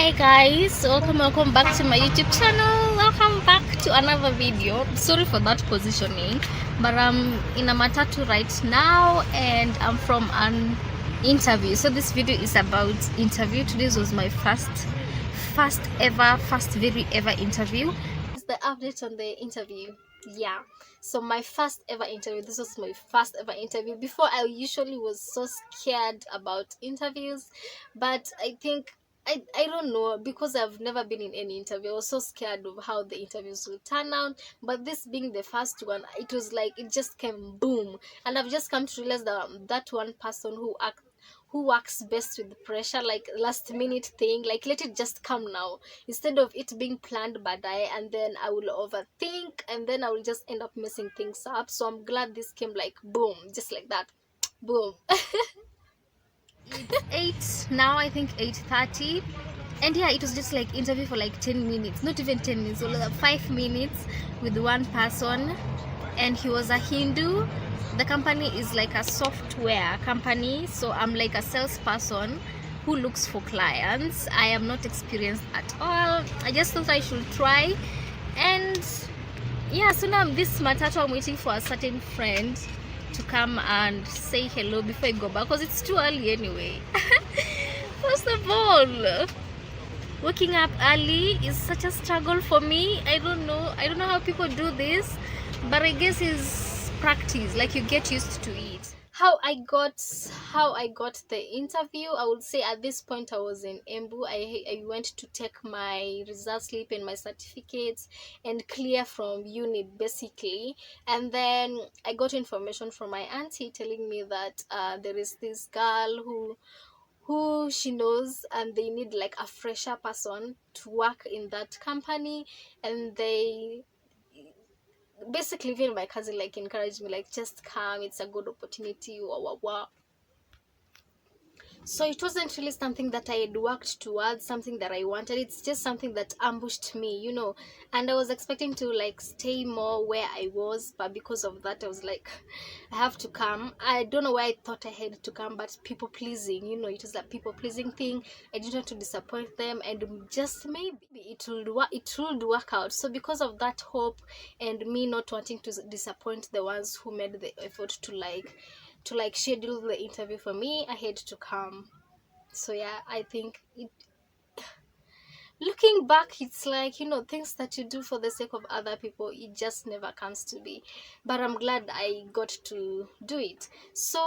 Hi guys, welcome back to my YouTube channel. Welcome back to another video. Sorry for that positioning, but I'm in a matatu right now and I'm from an interview. So this video is about interview. Today's was my first very ever interview. It's the update on the interview. Yeah, so my first ever interview. This was my first ever interview. Before, I usually was so scared about interviews, but I think I don't know, because I've never been in any interview. I was so scared of how the interviews will turn out. But this being the first one, it was like it just came boom. And I've just come to realize that that one person who works best with pressure, like last minute thing, like let it just come now, instead of it being planned by day, and then I will overthink and then I will just end up messing things up. So I'm glad this came like boom, just like that. Boom. It's 8 now, I think 8:30, and yeah, it was just like interview for like 10 minutes, not even 10 minutes, only like 5 minutes with one person, and he was a Hindu. The company is like a software company, so I'm like a salesperson who looks for clients. I am not experienced at all. I just thought I should try, and yeah, so now this matatu, I'm waiting for a certain friend to come and say hello before I go back, because it's too early anyway. First of all, waking up early is such a struggle for me. I don't know how people do this, but I guess it's practice, like you get used to it. How I got the interview, I would say at this point I was in Embu. I went to take my result slip and my certificates and clear from uni basically, and then I got information from my auntie telling me that there is this girl who she knows, and they need like a fresher person to work in that company. And they basically, even my cousin like encouraged me, like just come, it's a good opportunity, wah, wah, wah. So it wasn't really something that I had worked towards, something that I wanted. It's just something that ambushed me, and I was expecting to like stay more where I was, but because of that I was like, I have to come. I don't know why I thought I had to come, but people pleasing, it was like people pleasing thing. I didn't want to disappoint them, and just maybe it would work out. So because of that hope and me not wanting to disappoint the ones who made the effort to schedule the interview for me, I had to come. So yeah, I think looking back, it's like, things that you do for the sake of other people, it just never comes to be. But I'm glad I got to do it. So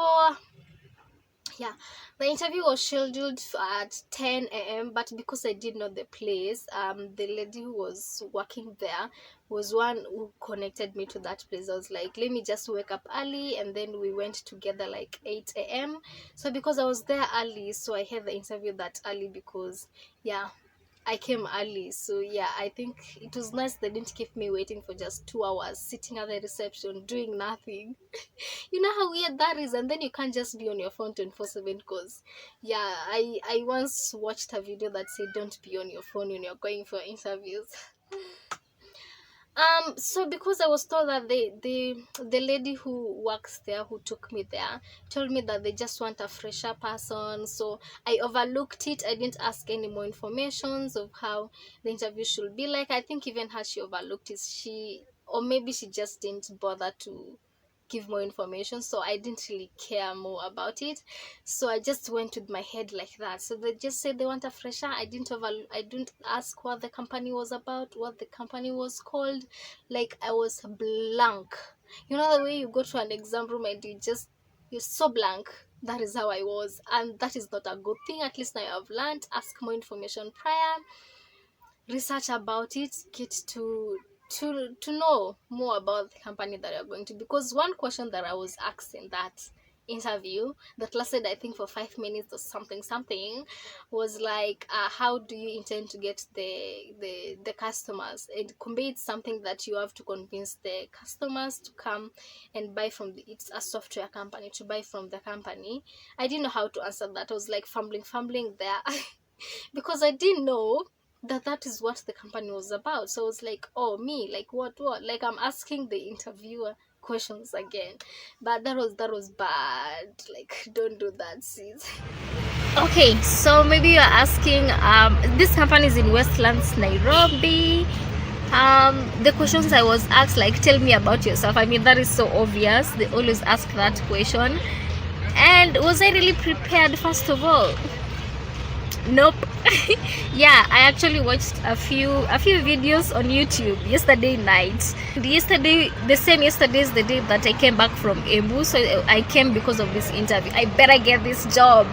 yeah, the interview was scheduled at 10 a.m. but because I did know the place, the lady who was working there was one who connected me to that place. I was like, let me just wake up early, and then we went together like 8 a.m. So because I was there early, so I had the interview that early, because yeah, I came early. So yeah, I think it was nice they didn't keep me waiting for just 2 hours sitting at the reception doing nothing. You know how weird that is, and then you can't just be on your phone 24/7, because yeah, I once watched a video that said don't be on your phone when you're going for interviews. So because I was told that the lady who works there, who took me there, told me that they just want a fresher person, so I overlooked it. I didn't ask any more informations of how the interview should be like. I think even her, she overlooked it. Or maybe she just didn't bother to give more information, so I didn't really care more about it. So I just went with my head like that. So they just said they want a fresher. I didn't ask what the company was about, what the company was called. Like, I was blank. The way you go to an exam room and you're so blank. That is how I was, and that is not a good thing. At least now I've learned. Ask more information prior, research about it, get to know more about the company that you're going to. Because one question that I was asked in that interview that lasted, I think, for 5 minutes or something was like, how do you intend to get the customers? It conveyed something that you have to convince the customers to come and buy from it's a software company, to buy from the company. I didn't know how to answer that. I was like fumbling there because I didn't know that is what the company was about. So I was like, oh, me, like what, like I'm asking the interviewer questions again. But that was bad. Like, don't do that, sis. Okay, so maybe you're asking, this company is in Westlands, Nairobi. The questions I was asked, like, tell me about yourself. I mean, that is so obvious. They always ask that question. And was I really prepared, first of all? Nope. Yeah, I actually watched a few videos on YouTube yesterday night. Yesterday, the same yesterday is the day that I came back from Embu, so I came because of this interview. I better get this job.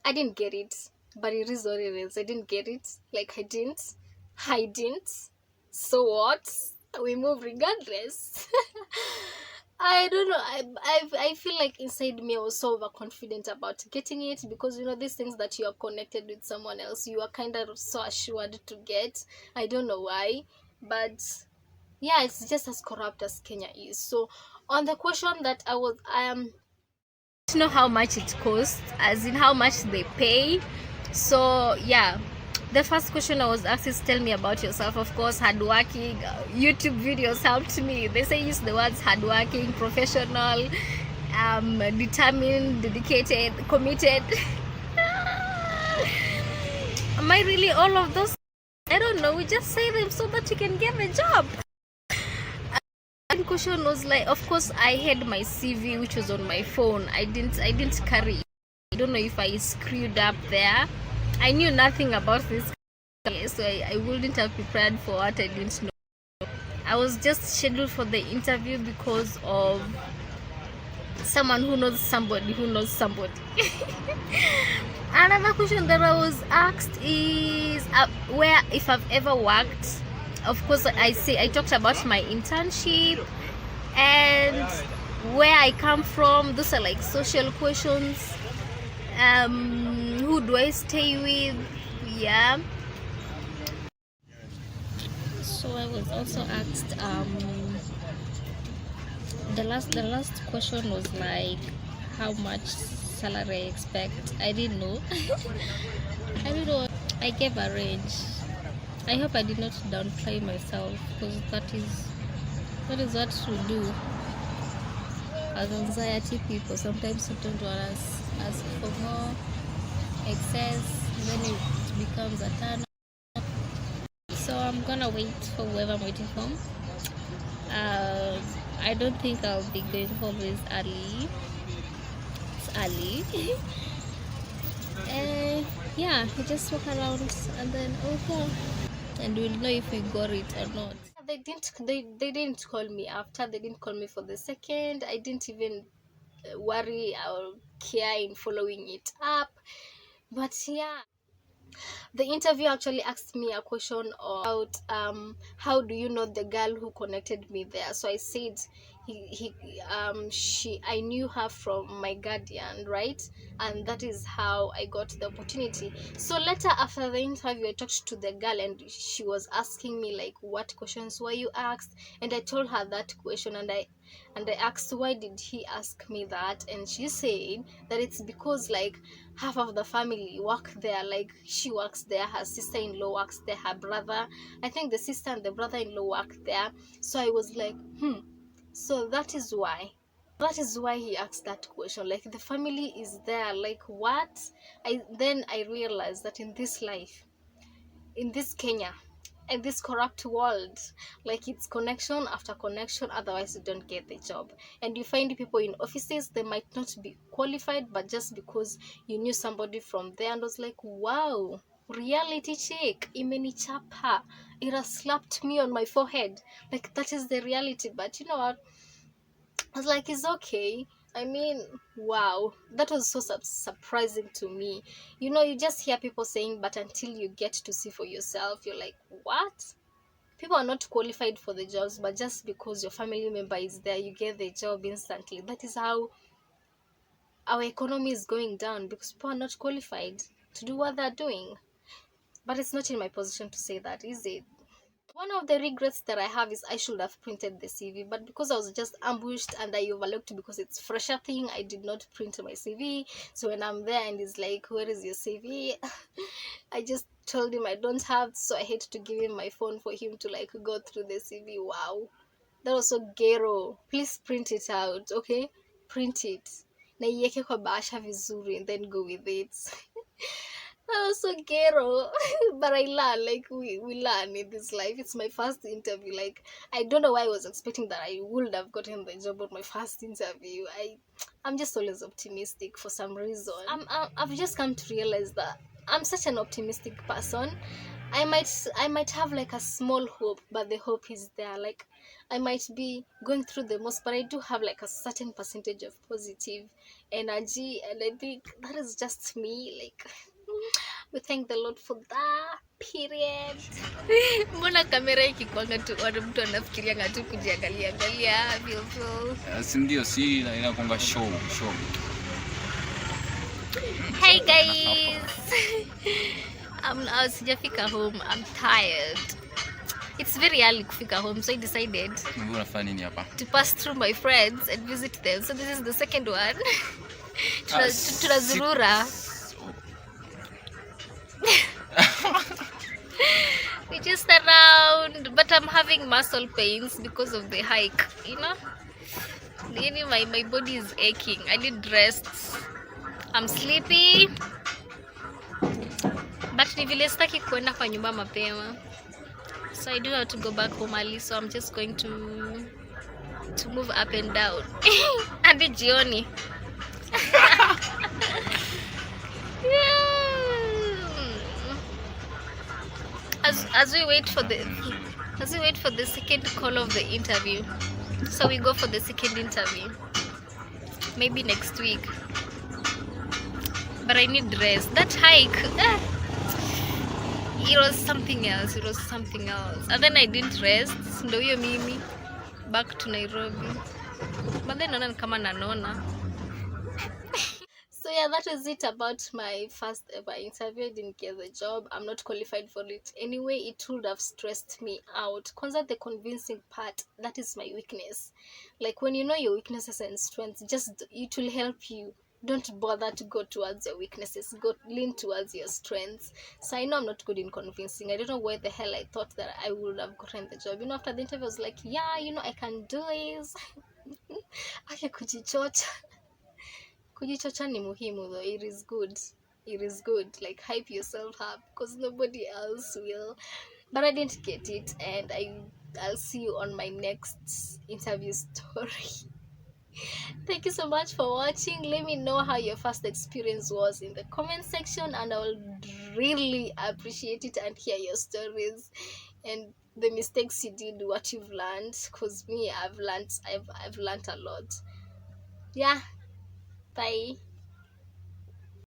I didn't get it, but it is what it is. I didn't get it. Like, I didn't. So what? We move regardless. I don't know. I feel like inside me I was so overconfident about getting it, because you know these things that you are connected with someone else, you are kind of so assured to get. I don't know why, but yeah, it's just as corrupt as Kenya is. So on the question that I am to know how much it costs, as in how much they pay. So yeah, the first question I was asked is, tell me about yourself. Of course, hardworking. YouTube videos helped me. They say use the words hardworking, professional, determined, dedicated, committed. Am I really all of those? I don't know. We just say them so that you can get the job. Question was like, of course I had my CV which was on my phone. I didn't carry. I don't know if I screwed up there. I knew nothing about this, so I wouldn't have prepared for what I didn't know. I was just scheduled for the interview because of someone who knows somebody who knows somebody. Another question that I was asked is, where, if I've ever worked. Of course, I talked about my internship and where I come from. Those are like social questions. Who do I stay with? Yeah. So I was also asked, the last question was like, how much salary I expect. I didn't know. I don't know. I gave a range. I hope I did not downplay myself, because that is what we do as anxiety people. Sometimes we don't want to ask for more excess, then it becomes a turn. So I'm gonna wait for whoever I'm waiting for. I don't think I'll be going home this early. It's early. Yeah, we just walk around and then okay, and we'll know if we got it or not. They didn't call me after. They didn't call me for the second. I didn't even worry or care in following it up. But yeah, the interview actually asked me a question about how do you know the girl who connected me there. So I said she I knew her from my guardian, right? And that is how I got the opportunity. So later, after the interview, I talked to the girl and she was asking me like, what questions were you asked? And I told her that question, and I asked, why did he ask me that? And she said that it's because like half of the family work there. Like, she works there, her sister-in-law works there, her brother, I think the sister and the brother-in-law work there. So I was like, so that is why he asked that question. Like, the family is there. Like, what? I realized that in this life, in this Kenya, in this corrupt world, like, it's connection after connection, otherwise you don't get the job. And you find people in offices, they might not be qualified, but just because you knew somebody from there. And I was like, wow, reality check, imenichapa, it has slapped me on my forehead. Like, that is the reality. But you know what, I was like, it's okay. I mean, wow, that was so surprising to me. You know, you just hear people saying, but until you get to see for yourself, you're like, what? People are not qualified for the jobs, but just because your family member is there, you get the job instantly. That is how our economy is going down, because people are not qualified to do what they're doing. But it's not in my position to say that, is it? One of the regrets that I have is I should have printed the CV, but because I was just ambushed and I overlooked, because it's fresher thing, I did not print my CV. So when I'm there and he's like, where is your CV? I just told him I don't have, so I had to give him my phone for him to like go through the CV. Wow, that was so ghetto. Please print it out, okay? Print it na iweke kwa bahasha vizuri and then go with it. I was so ghetto, but I learn. Like we learn in this life. It's my first interview. Like I don't know why I was expecting that I would have gotten the job on my first interview. I'm just always optimistic for some reason. I've just come to realize that I'm such an optimistic person. I might have like a small hope, but the hope is there. Like I might be going through the most, but I do have like a certain percentage of positive energy, and I think that is just me. Like we thank the Lord for that period. Mbona kamera ikikwanga tu watu mtu anafikirianga tu kujiangalia angalia vyo. Si ndio, si inakwanga show. Hey guys. Sijafika home. I'm tired. It's very early kufika home, so I decided to pass through my friends and visit them. So this is the second one. Tunazurura. We just around, but I'm having muscle pains because of the hike, you know. My body is aching. I need rest. I'm sleepy. But ni vile sitaki kuenda kwa nyumba mapema. So I do have to go back home early, so I'm just going to move up and down. Hadi jioni. As we wait for the second call of the interview. So we go for the second interview. Maybe next week. But I need rest. That hike, it was something else. And then I didn't rest. Ndo hiyo mimi back to Nairobi. But then naona kama nanona. So yeah, that was it about my first ever interview. I didn't get the job. I'm not qualified for it anyway. It would have stressed me out. Kwanza the convincing part, that is my weakness. Like when you know your weaknesses and strengths, it will help you. Don't bother to go towards your weaknesses. Lean towards your strengths. So I know I'm not good in convincing. I don't know where the hell I thought that I would have gotten the job. After the interview, I was like, yeah, I can do this. Ake kujichocha ni muhimu though. It is good. Like hype yourself up because nobody else will. But I didn't get it, and I'll see you on my next interview story. Thank you so much for watching. Let me know how your first experience was in the comment section, and I will really appreciate it and hear your stories and the mistakes you did, what you've learned, because me, I've learned a lot. Yeah, bye.